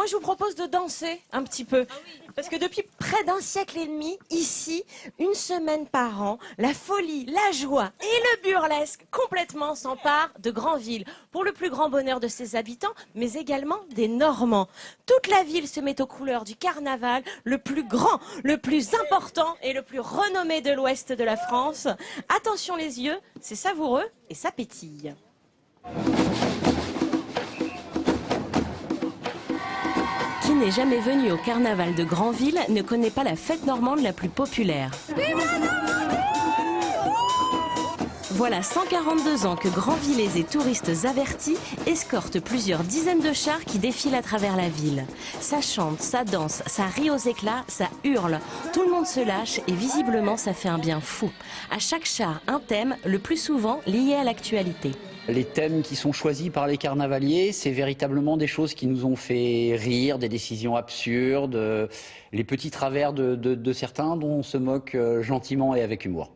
moi je vous propose de danser un petit peu. Parce que depuis près d'un siècle et demi, ici, une semaine par an, la folie, la joie et le burlesque complètement s'emparent de Granville, pour le plus grand bonheur de ses habitants, mais également des Normands. Toute la ville se met aux couleurs du carnaval, le plus grand, le plus important et le plus renommé de l'ouest de la France. Attention les yeux, c'est savoureux et ça pétille. Qui n'est jamais venu au carnaval de Granville ne connaît pas la fête normande la plus populaire. Voilà 142 ans que Granvillais et touristes avertis escortent plusieurs dizaines de chars qui défilent à travers la ville. Ça chante, ça danse, ça rit aux éclats, ça hurle. Tout le monde se lâche et visiblement ça fait un bien fou. À chaque char, un thème, le plus souvent lié à l'actualité. Les thèmes qui sont choisis par les carnavaliers, c'est véritablement des choses qui nous ont fait rire, des décisions absurdes, les petits travers de certains dont on se moque gentiment et avec humour.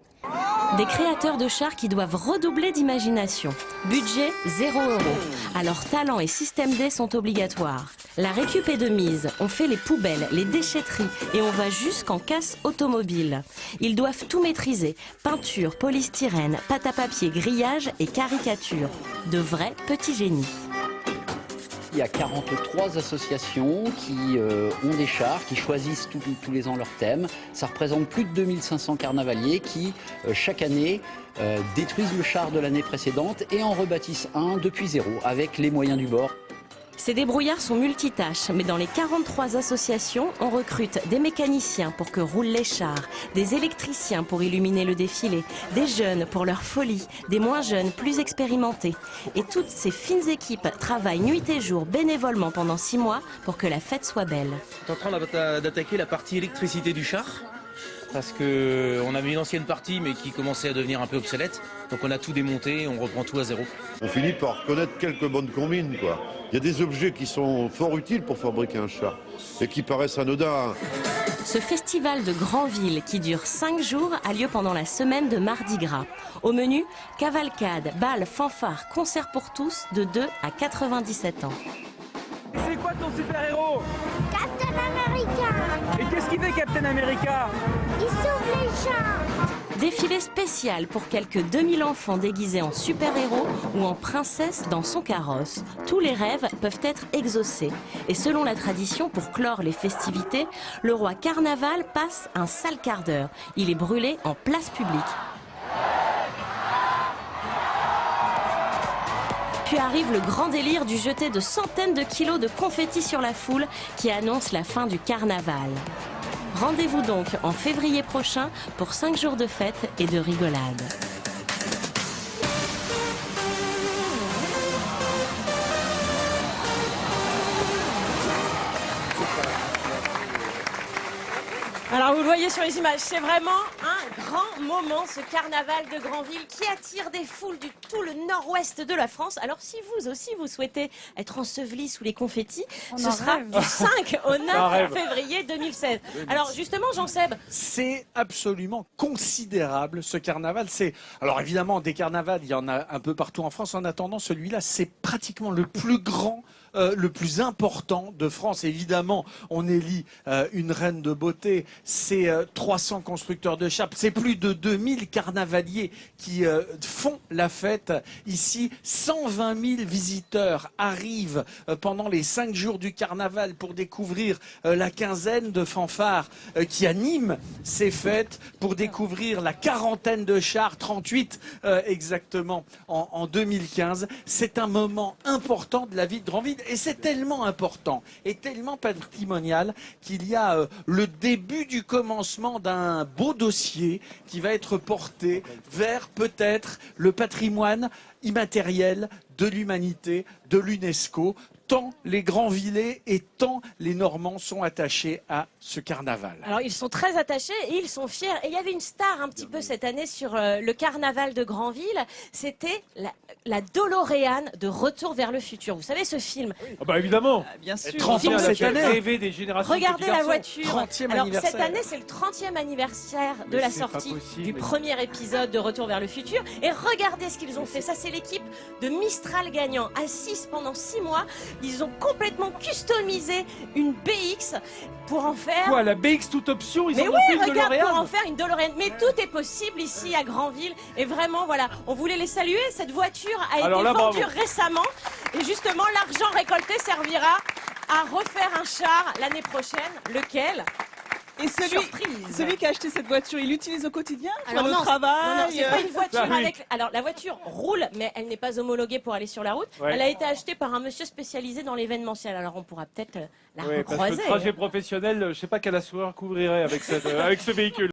Des créateurs de chars qui doivent redoubler d'imagination. Budget 0 €. Alors talent et système D sont obligatoires. La récup est de mise. On fait les poubelles, les déchetteries et on va jusqu'en casse automobile. Ils doivent tout maîtriser. Peinture, polystyrène, pâte à papier, grillage et caricature. De vrais petits génies. Il y a 43 associations qui ont des chars, qui choisissent tous les ans leur thème. Ça représente plus de 2500 carnavaliers qui, chaque année, détruisent le char de l'année précédente et en rebâtissent un depuis zéro, avec les moyens du bord. Ces débrouillards sont multitâches, mais dans les 43 associations, on recrute des mécaniciens pour que roulent les chars, des électriciens pour illuminer le défilé, des jeunes pour leur folie, des moins jeunes plus expérimentés. Et toutes ces fines équipes travaillent nuit et jour bénévolement pendant 6 mois pour que la fête soit belle. Tu es en train d'attaquer la partie électricité du char parce qu'on avait une ancienne partie mais qui commençait à devenir un peu obsolète. Donc on a tout démonté, on reprend tout à zéro. On finit par connaître quelques bonnes combines, quoi. Il y a des objets qui sont fort utiles pour fabriquer un char et qui paraissent anodins. Ce festival de Granville qui dure 5 jours a lieu pendant la semaine de Mardi Gras. Au menu, cavalcade, bal, fanfare, concert pour tous de 2 à 97 ans. C'est quoi ton super-héros? Captain America. Et qu'est-ce qu'il fait Captain America? Il sauve les gens. Défilé spécial pour quelques 2000 enfants déguisés en super-héros ou en princesse dans son carrosse. Tous les rêves peuvent être exaucés. Et selon la tradition, pour clore les festivités, le roi Carnaval passe un sale quart d'heure. Il est brûlé en place publique. Puis arrive le grand délire du jeter de centaines de kilos de confettis sur la foule qui annonce la fin du carnaval. Rendez-vous donc en février prochain pour 5 jours de fête et de rigolade. Alors vous le voyez sur les images, c'est vraiment un grand moment ce carnaval de Granville qui attire des foules du tout le nord-ouest de la France. Alors si vous aussi vous souhaitez être enseveli sous les confettis, ce sera du 5 au 9 février 2016. Alors justement Jean-Seb, c'est absolument considérable ce carnaval. Alors évidemment des carnavals, il y en a un peu partout en France. En attendant celui-là, c'est pratiquement le plus grand, le plus important de France. Évidemment, on élit une reine de beauté. C'est 300 constructeurs de chars. C'est plus de 2000 carnavaliers qui font la fête. Ici, 120 000 visiteurs arrivent pendant les 5 jours du carnaval pour découvrir la quinzaine de fanfares qui animent ces fêtes, pour découvrir la quarantaine de chars, 38 exactement, en 2015. C'est un moment important de la vie de Granville. Et c'est tellement important et tellement patrimonial qu'il y a le début du commencement d'un beau dossier qui va être porté vers peut-être le patrimoine immatériel de l'humanité, de l'UNESCO. Tant les Granvillais et tant les Normands sont attachés à ce carnaval. Alors ils sont très attachés et ils sont fiers. Et il y avait une star un petit peu cette année sur le carnaval de Granville. C'était la DeLorean de Retour vers le futur. Vous savez ce film? Ah bah évidemment. Bien sûr. 30 ans cette année. Rêver des générations. Regardez la voiture. 30e Alors anniversaire. cette année c'est le 30e anniversaire de la sortie du premier épisode de Retour vers le futur. Et regardez ce qu'ils ont fait. Ça c'est l'équipe de Mistral gagnant. À 6 pendant 6 mois. Ils ont complètement customisé une BX pour en faire... Quoi, la BX toute option, ils Mais ont oui, monté une regarde, pour DeLorean. en faire une DeLorean. Mais tout est possible ici à Granville. Et vraiment, voilà, on voulait les saluer. Cette voiture a Alors été là, vendue bravo. récemment. Et justement, l'argent récolté servira à refaire un char l'année prochaine. Lequel? Et Surprise. celui qui a acheté cette voiture, il l'utilise au quotidien? Alors Pour le non, travail? non, c'est pas une voiture Ah oui. avec... Alors la voiture roule, mais elle n'est pas homologuée pour aller sur la route. Ouais. Elle a été achetée par un monsieur spécialisé dans l'événementiel. Alors on pourra peut-être la Oui, parce que recroiser. le trajet professionnel, je sais pas quel assureur couvrirait avec ce véhicule.